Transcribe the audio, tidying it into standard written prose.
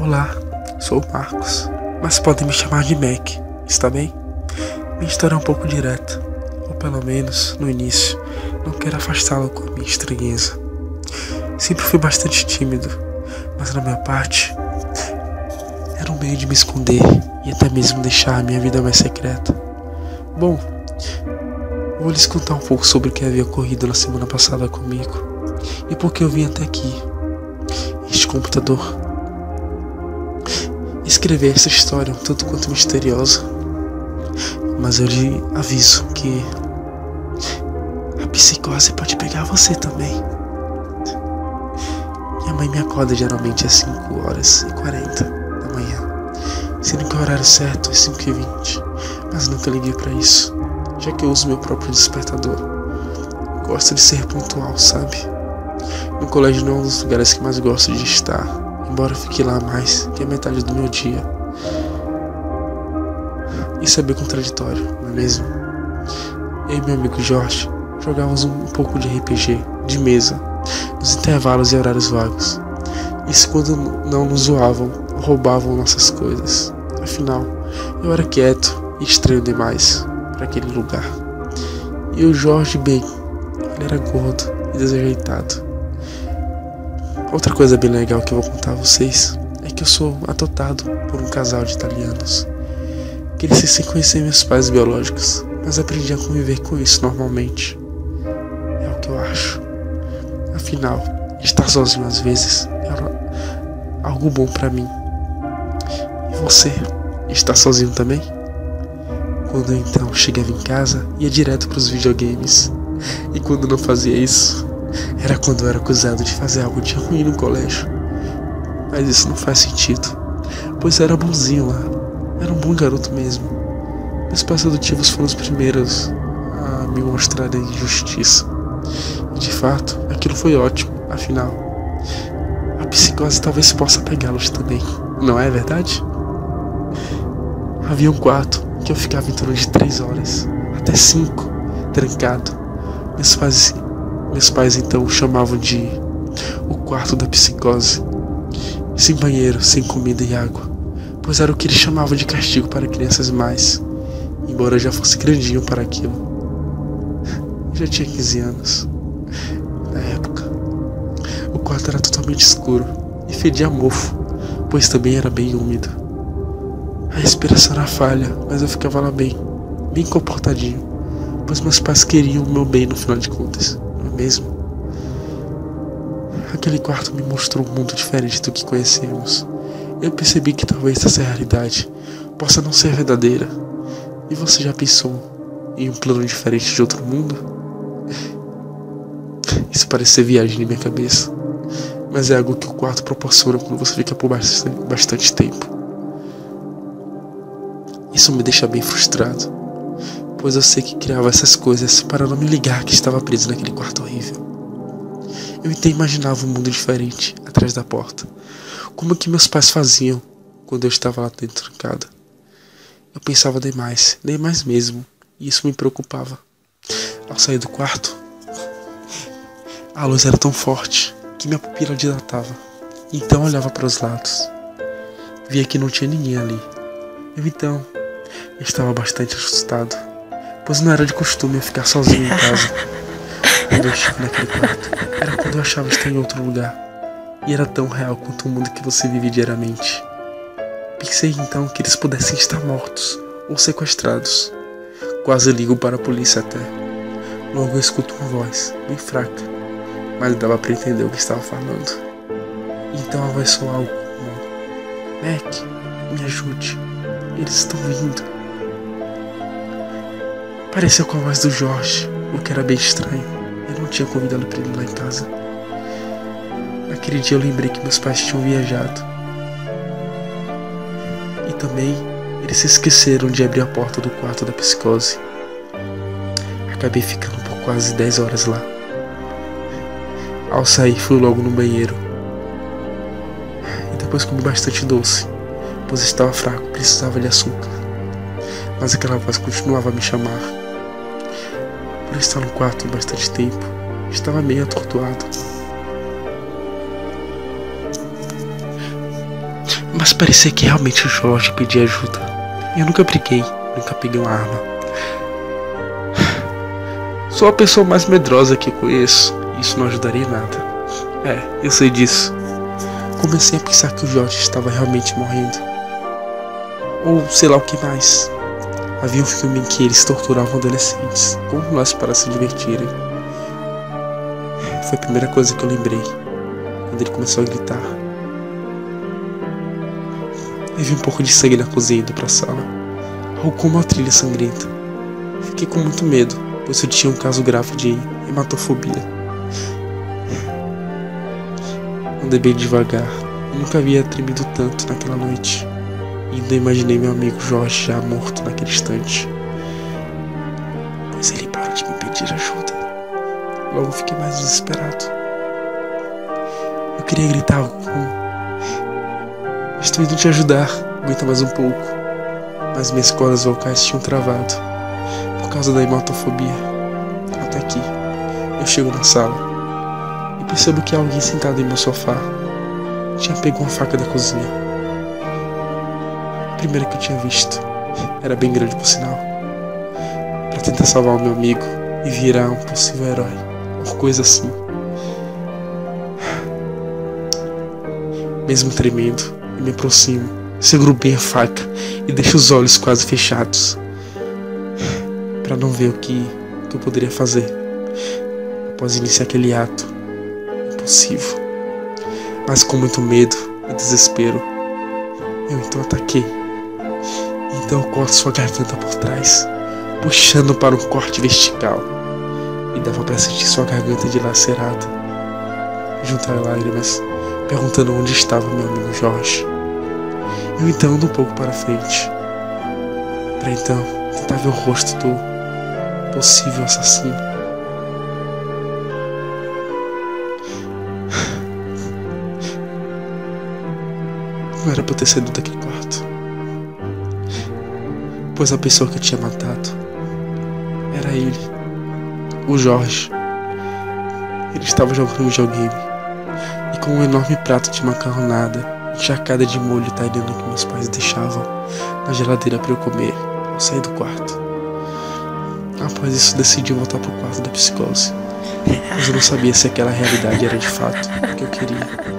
Olá, sou o Marcos, mas podem me chamar de Mac, está bem? Minha história é um pouco direta, ou pelo menos, no início, não quero afastá-la com a minha estranheza. Sempre fui bastante tímido, mas na minha parte, era um meio de me esconder e até mesmo deixar a minha vida mais secreta. Bom, vou lhes contar um pouco sobre o que havia ocorrido na semana passada comigo e por que eu vim até aqui, este computador. Escrever essa história é um tanto quanto misteriosa, mas eu lhe aviso que a psicose pode pegar você também. Minha mãe me acorda geralmente às 5h40 da manhã, sendo que o horário certo é 5h20, mas nunca liguei pra isso, já que eu uso meu próprio despertador. Gosto de ser pontual, sabe? No colégio não é um dos lugares que mais gosto de estar, embora eu fique lá mais que a metade do meu dia. Isso é bem contraditório, não é mesmo? Eu e meu amigo Jorge jogávamos um pouco de RPG, de mesa, nos intervalos e horários vagos. Isso quando não nos zoavam ou roubavam nossas coisas. Afinal, eu era quieto e estranho demais para aquele lugar. E o Jorge, bem, ele era gordo e desajeitado. Outra coisa bem legal que eu vou contar a vocês é que eu sou adotado por um casal de italianos. Cresci sem conhecer meus pais biológicos, mas aprendi a conviver com isso normalmente. É o que eu acho. Afinal, estar sozinho às vezes era algo bom pra mim. E você, está sozinho também? Quando eu então chegava em casa, ia direto pros videogames. E quando não fazia isso, era quando eu era acusado de fazer algo de ruim no colégio. Mas isso não faz sentido, pois eu era bonzinho lá. Era um bom garoto mesmo. Meus pais adotivos foram os primeiros a me mostrarem injustiça. E de fato, aquilo foi ótimo, afinal, a psicose talvez possa pegá-los também, não é verdade? Havia um quarto que eu ficava em torno de 3 horas, até 5, trancado. Meus pais então o chamavam de o quarto da psicose. Sem banheiro, sem comida e água, pois era o que eles chamavam de castigo para crianças mais, embora eu já fosse grandinho para aquilo. Eu já tinha 15 anos. Na época, o quarto era totalmente escuro e fedia a mofo, pois também era bem úmido. A respiração era falha, mas eu ficava lá bem comportadinho, pois meus pais queriam o meu bem no final de contas, não é mesmo? Aquele quarto me mostrou um mundo diferente do que conhecemos. Eu percebi que talvez essa realidade possa não ser verdadeira. E você já pensou em um plano diferente de outro mundo? Isso parece ser viagem na minha cabeça, mas é algo que o quarto proporciona quando você fica por bastante tempo. Isso me deixa bem frustrado, pois eu sei que criava essas coisas para não me ligar que estava preso naquele quarto horrível. Eu até imaginava um mundo diferente atrás da porta, como que meus pais faziam quando eu estava lá dentro trancado. Eu pensava demais mesmo, e isso me preocupava. Ao sair do quarto, a luz era tão forte que minha pupila dilatava. Então eu olhava para os lados, via que não tinha ninguém ali. Eu estava bastante assustado, pois não era de costume eu ficar sozinho em casa. Quando eu estive naquele quarto, era quando eu achava estar em outro lugar, e era tão real quanto o mundo que você vive diariamente. Pensei então que eles pudessem estar mortos ou sequestrados. Quase ligo para a polícia até. Logo eu escuto uma voz, bem fraca, mas dava para entender o que estava falando. Então a voz soou algo como: Mac, me ajude, eles estão vindo. Pareceu com a voz do Jorge, o que era bem estranho. Eu não tinha convidado para ele lá em casa. Naquele dia eu lembrei que meus pais tinham viajado. E também eles se esqueceram de abrir a porta do quarto da psicose. Acabei ficando por quase 10 horas lá. Ao sair fui logo no banheiro. E depois comi bastante doce, pois estava fraco e precisava de açúcar. Mas aquela voz continuava a me chamar. Por estar no quarto há bastante tempo, estava meio atordoado. Mas parecia que realmente o Jorge pedia ajuda. Eu nunca briguei, nunca peguei uma arma. Sou a pessoa mais medrosa que conheço. Isso não ajudaria em nada. Eu sei disso. Comecei a pensar que o Jorge estava realmente morrendo. Ou sei lá o que mais. Havia um filme em que eles torturavam adolescentes, como nós, para se divertirem. Foi a primeira coisa que eu lembrei, quando ele começou a gritar. Eu vi um pouco de sangue na cozinha indo para a sala, algo como uma trilha sangrenta. Fiquei com muito medo, pois eu tinha um caso grave de hematofobia. Andei bem devagar, eu nunca havia tremido tanto naquela noite. E ainda imaginei meu amigo Jorge já morto naquele instante. Pois ele parou de me pedir ajuda. Logo fiquei mais desesperado. Eu queria gritar algo como: estou indo te ajudar, aguenta mais um pouco. Mas minhas cordas vocais tinham travado por causa da hematofobia. Até aqui, eu chego na sala e percebo que há alguém sentado em meu sofá. Tinha pego uma faca da cozinha. A primeira que eu tinha visto. Era bem grande, por sinal. Para tentar salvar o meu amigo e virar um possível herói, ou coisa assim. Mesmo tremendo, eu me aproximo, seguro bem a faca e deixo os olhos quase fechados, para não ver o que eu poderia fazer após iniciar aquele ato impossível. Mas com muito medo e desespero, eu então ataquei. Então eu corto sua garganta por trás, puxando para um corte vertical. E dava para sentir sua garganta dilacerada, junto às lágrimas, perguntando onde estava meu amigo Jorge. Eu então ando um pouco para frente, para então tentar ver o rosto do possível assassino. Não era para eu ter saído daquele quarto, pois a pessoa que eu tinha matado era ele, o Jorge. Ele estava jogando um videogame e com um enorme prato de macarronada encharcada de molho italiano que meus pais deixavam na geladeira para eu comer ao sair do quarto. Após isso, decidi voltar para o quarto da psicose, pois eu não sabia se aquela realidade era de fato o que eu queria.